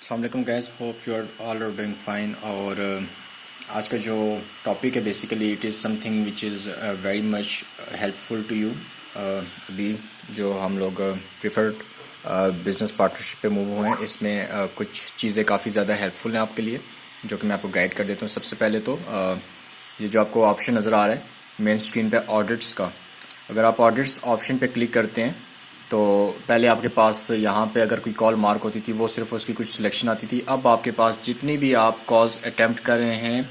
अस्सलाम वालेकुम guys, hope you are doing fine. और आज का जो टॉपिक है basically it is something which is very much helpful to you. अभी जो हम लोग प्रिफर्ड बिजनेस पार्टनरशिप पे मूव हुए हैं, इसमें कुछ चीज़ें काफ़ी ज़्यादा हेल्पफुल हैं आपके लिए, जो कि मैं आपको गाइड कर देता हूँ। सबसे पहले तो ये जो आपको ऑप्शन नज़र आ रहा है मेन स्क्रीन पे ऑडिट्स का, अगर आप ऑडिट्स ऑप्शन पे क्लिक करते हैं तो पहले आपके पास यहाँ पे अगर कोई कॉल मार्क होती थी वो सिर्फ उसकी कुछ सिलेक्शन आती थी। अब आपके पास जितनी भी आप कॉल्स अटेम्प्ट कर रहे हैं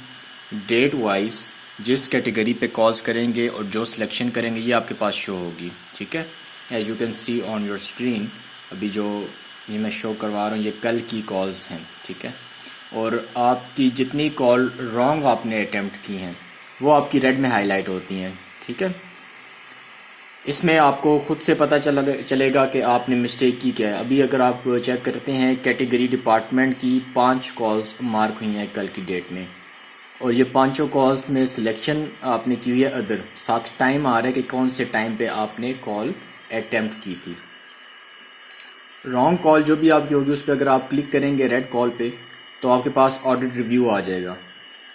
डेट वाइज, जिस कैटेगरी पे कॉल्स करेंगे और जो सिलेक्शन करेंगे ये आपके पास शो होगी। ठीक है, as you can see on your screen, अभी जो ये मैं शो करवा रहा हूँ ये कल की कॉल्स हैं। ठीक है, और आपकी जितनी कॉल रॉन्ग आपने अटेम्प्ट की हैं वो आपकी रेड में हाईलाइट होती हैं। ठीक है, इसमें आपको खुद से पता चलेगा कि आपने मिस्टेक की क्या है। अभी अगर आप चेक करते हैं कैटेगरी डिपार्टमेंट की 5 कॉल्स मार्क हुई हैं कल की डेट में, और ये पांचों कॉल्स में सिलेक्शन आपने की हुई है अदर, साथ टाइम आ रहा है कि कौन से टाइम पे आपने कॉल अटेम्प्ट की थी। रॉन्ग कॉल जो भी आपकी होगी उस पर अगर आप क्लिक करेंगे रेड कॉल पे तो आपके पास ऑडिट रिव्यू आ जाएगा।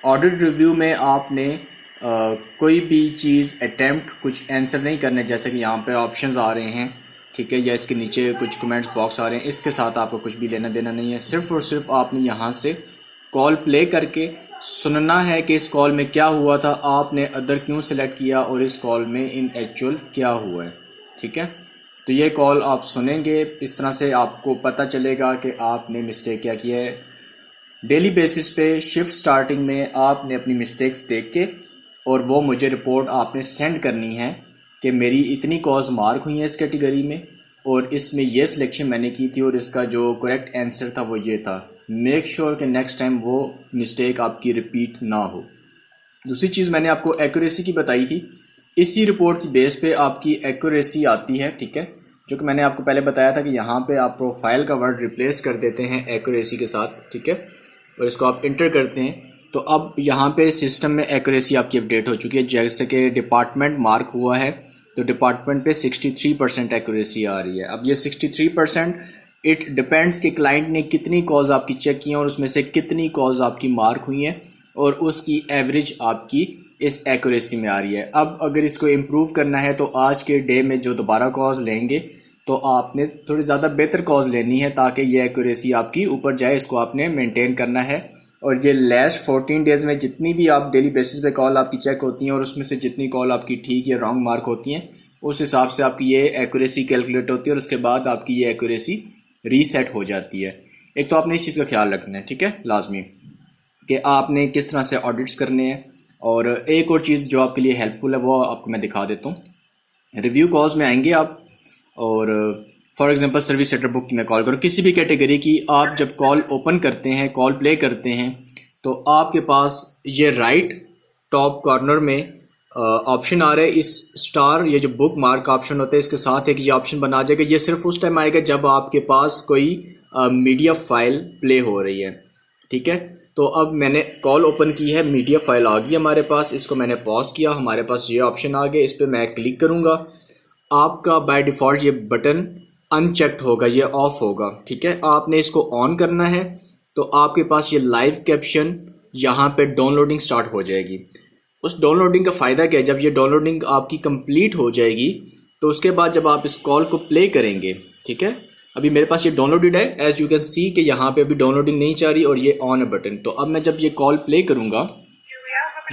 ऑडिट रिव्यू में आपने कोई भी चीज़ अटेम्प्ट कुछ आंसर नहीं करने, जैसे कि यहाँ पे ऑप्शंस आ रहे हैं, ठीक है, या इसके नीचे कुछ कमेंट्स बॉक्स आ रहे हैं, इसके साथ आपको कुछ भी लेना देना नहीं है। सिर्फ और सिर्फ आपने यहाँ से कॉल प्ले करके सुनना है कि इस कॉल में क्या हुआ था, आपने अदर क्यों सिलेक्ट किया और इस कॉल में इन एक्चुअल क्या हुआ है। ठीक है, तो ये कॉल आप सुनेंगे, इस तरह से आपको पता चलेगा कि आपने मिस्टेक क्या किया है। डेली बेसिस पे शिफ्ट स्टार्टिंग में आपने अपनी मिस्टेक्स देख के और वो मुझे रिपोर्ट आपने सेंड करनी है कि मेरी इतनी कॉल्स मार्क हुई हैं इस कैटेगरी में और इसमें ये सिलेक्शन मैंने की थी और इसका जो करेक्ट आंसर था वो ये था। मेक श्योर कि नेक्स्ट टाइम वो मिस्टेक आपकी रिपीट ना हो। दूसरी चीज़ मैंने आपको एक्यूरेसी की बताई थी, इसी रिपोर्ट की बेस पे आपकी एक्यूरेसी आती है। ठीक है, जो कि मैंने आपको पहले बताया था कि यहाँ पे आप प्रोफाइल का वर्ड रिप्लेस कर देते हैं एक्यूरेसी के साथ। ठीक है, और इसको आप इंटर करते हैं तो अब यहाँ पे सिस्टम में एक्यूरेसी आपकी अपडेट हो चुकी है। जैसे कि डिपार्टमेंट मार्क हुआ है तो डिपार्टमेंट पे 63% एक्यूरेसी आ रही है। अब ये 63% इट डिपेंड्स कि क्लाइंट ने कितनी कॉल्स आपकी चेक की हैं और उसमें से कितनी कॉल्स आपकी मार्क हुई हैं और उसकी एवरेज आपकी इस एक्यूरेसी में आ रही है। अब अगर इसको इम्प्रूव करना है तो आज के डे में जो दोबारा कॉल्स लेंगे तो आपने थोड़ी ज़्यादा बेहतर कॉल्स लेनी है ताकि ये एक्यूरेसी आपकी ऊपर जाए। इसको आपने मेंटेन करना है और ये लास्ट 14 डेज़ में जितनी भी आप डेली बेसिस पे कॉल आपकी चेक होती हैं और उसमें से जितनी कॉल आपकी ठीक या रॉन्ग मार्क होती हैं उस हिसाब से आपकी ये एक्यूरेसी कैलकुलेट होती है और उसके बाद आपकी ये एक्यूरेसी रीसेट हो जाती है। एक तो आपने इस चीज़ का ख्याल रखना है, ठीक है, लाजमी, कि आपने किस तरह से ऑडिट्स करने हैं। और एक और चीज़ जो आपके लिए हेल्पफुल है वो आपको मैं दिखा देता हूँ। रिव्यू कॉल्स में आएंगे आप और for example service sector book की मैं कॉल करूँ किसी भी कैटेगरी की, आप जब कॉल ओपन करते हैं, कॉल प्ले करते हैं तो आपके पास ये राइट टॉप कॉर्नर में ऑप्शन आ रहा है, इस स्टार, ये जो बुक मार्क ऑप्शन होता है इसके साथ एक ये ऑप्शन बना जाएगा। ये सिर्फ उस टाइम आएगा जब आपके पास कोई मीडिया फाइल प्ले हो रही है। ठीक है, तो अब मैंने कॉल ओपन की है, मीडिया फाइल आ गई हमारे पास, इसको मैंने पॉज किया, हमारे पास ये ऑप्शन आ गया, इस पर मैं क्लिक करूँगा। आपका बाय डिफ़ॉल्ट ये बटन अनचेक्ड होगा, ये ऑफ होगा। ठीक है, आपने इसको ऑन करना है तो आपके पास ये लाइव कैप्शन यहाँ पे डाउनलोडिंग स्टार्ट हो जाएगी। उस डाउनलोडिंग का फ़ायदा क्या है, जब ये डाउनलोडिंग आपकी कंप्लीट हो जाएगी तो उसके बाद जब आप इस कॉल को प्ले करेंगे, ठीक है, अभी मेरे पास ये डाउनलोडेड है, एज यू कैन सी कि यहाँ पे अभी डाउनलोडिंग नहीं चाह रही और ये ऑन है बटन। तो अब मैं जब ये कॉल प्ले करूँगा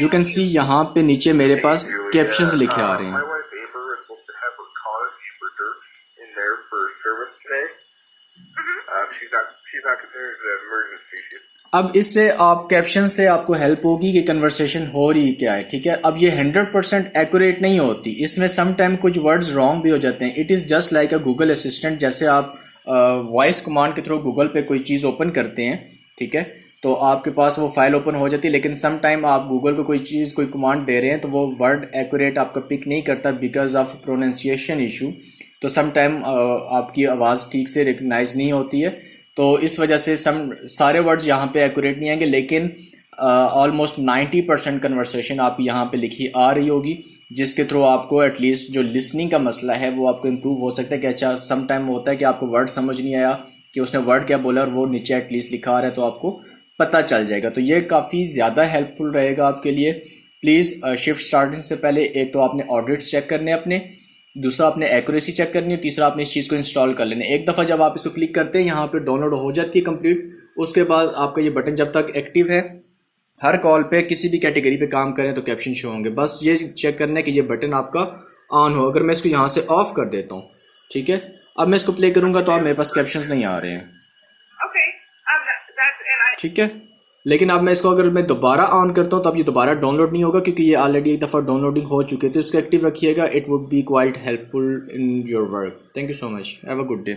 यू कैन सी यहाँ पे नीचे मेरे पास कैप्शंस लिखे आ रहे हैं। अब इससे आप कैप्शन से आपको हेल्प होगी कि कन्वर्सेशन हो रही क्या है। ठीक है, अब ये 100% एक्यूरेट नहीं होती, इसमें सम टाइम कुछ वर्ड्स रॉन्ग भी हो जाते हैं। It is just like a Google assistant, जैसे आप वॉइस कमांड के थ्रू गूगल पे कोई चीज़ ओपन करते हैं, ठीक है, तो आपके पास वो फाइल ओपन हो जाती है, लेकिन सम टाइम आप गूगल को कोई चीज़, कोई कमांड दे रहे हैं तो वो वर्ड एक्यूरेट आपका पिक नहीं करता बिकॉज ऑफ प्रोनाउंसिएशन इशू। तो सम टाइम आपकी आवाज़ ठीक से रिकग्नाइज नहीं होती है, तो इस वजह से सारे वर्ड्स यहाँ पे एक्यूरेट नहीं आएंगे, लेकिन ऑलमोस्ट 90% कन्वर्सेशन आप यहाँ पे लिखी आ रही होगी, जिसके थ्रू आपको एटलीस्ट जो लिसनिंग का मसला है वो आपको इम्प्रूव हो सकता है। कि अच्छा सम टाइम होता है कि आपको वर्ड समझ नहीं आया कि उसने वर्ड क्या बोला और वो नीचे एटलीस्ट लिखा आ रहा है तो आपको पता चल जाएगा। तो ये काफ़ी ज़्यादा हेल्पफुल रहेगा आपके लिए। प्लीज़ शिफ्ट स्टार्टिंग से पहले एक तो आपने ऑडिट्स चेक करने अपने, दूसरा आपने एक्यूरेसी चेक करनी है, तीसरा आपने इस चीज़ को इंस्टॉल कर लेना। एक दफ़ा जब आप इसको क्लिक करते हैं यहाँ पे डाउनलोड हो जाती है कंप्लीट। उसके बाद आपका ये बटन जब तक एक्टिव है, हर कॉल पे किसी भी कैटेगरी पे काम करें तो कैप्शन शो होंगे। बस ये चेक करना है कि ये बटन आपका ऑन हो। अगर मैं इसको यहाँ से ऑफ कर देता हूँ, ठीक है, अब मैं इसको प्ले करूँगा तो अब मेरे पास कैप्शंस नहीं आ रहे हैं, ठीक है। लेकिन अब मैं इसको अगर मैं दोबारा ऑन करता हूँ तो अब ये दोबारा डाउनलोड नहीं होगा क्योंकि ये ऑलरेडी एक दफ़ा डाउनलोडिंग हो चुके थे। तो इसको एक्टिव रखिएगा, it would be quite helpful in your work. Thank you so much, have a good day.